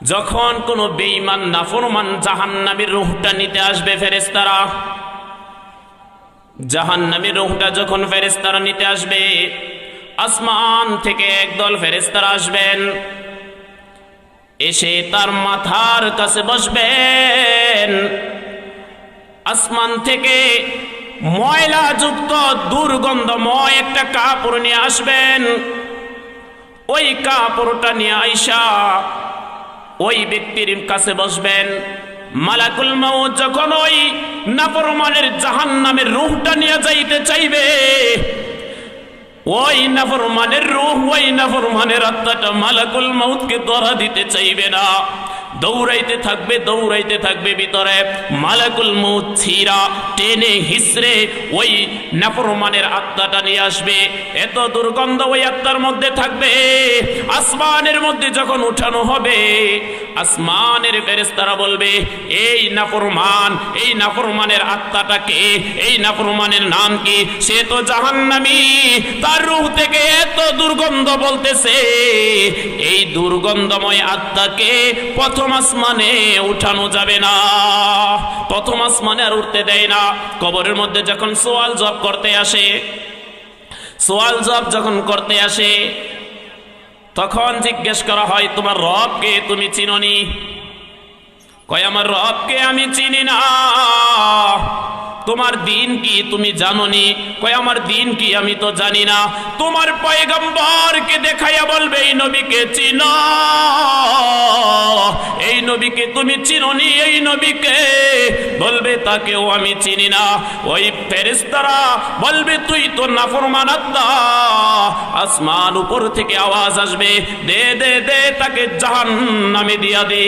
যখন কোনো বেঈমান নাফরমান জাহান্নামীর রূহটা নিতে আসবে ফেরেশতারা, জাহান্নামীর রূহটা যখন ফেরেশতারা নিতে আসবে, আসমান থেকে একদল ফেরেশতারা আসবেন, এসে তার মাথার কাছে বসবেন। আসমান থেকে ময়লাযুক্ত দুর্গন্ধময় একটা কাপড় নিয়ে আসবেন। ওই কাপড়টা নিয়ে আইসা ওই ব্যক্তির কাছে বসবেন। মালাকুল মউত যখন ওই নাফরমানের জাহান্নামের রূহটা নিয়ে যাইতে চাইবে, ওই নাফরমানের রূহ, ওই নাফরমানের আত্মাটা মালাকুল মউতকে ধরা দিতে চাইবে না, দৌড়াইতে থাকবে, দৌড়াইতে থাকবে। ভিতরে মালাকুল মউত ছিঁড়া টেনে হিসড়ে ওই নাফরমানের আত্মাটা নিয়ে আসবে। এত দুর্গন্ধ ওই আত্মার মধ্যে থাকবে। আসমানের মধ্যে যখন উঠানো হবে, আসমানের ফেরেশতারা বলবে, এই নাফরমান, এই নাফরমানের আত্মাটাকে, এই নাফরমানের নাম কি? সে তো জাহান্নামী, তার রূহ থেকে এত দুর্গন্ধ বলতেছে। এই দুর্গন্ধময় আত্মাকে প্রথম আসমানে উঠানো যাবে না, প্রথম আসমানে আর উঠতে দেয় না। কবরের মধ্যে যখন সওয়াল জবাব করতে আসে, সওয়াল জবাব যখন করতে আসে, তখন জিজ্ঞেস করা হয়, তোমার রবকে তুমি চিনোনি? কয়, আমার রবকে আমি চিনি না। তোমার দিন কি তুমি জানোনি? কয়, আমার দিন কি আমি তো জানি না। তোমার পয়গম্বরকে দেখাইয়া বলবে, এই নবীকে চিনো? এই নবীকে তুমি চিনোনি? এই নবীকে বলবে, তাকেও আমি চিনি না। ওই ফেরেশতারা বলবে, তুই তো নাফরমান আত্মা। আসমান উপর থেকে আওয়াজ আসবে, দে দে দে, তাকে জাহান্নামে দিয়া দে।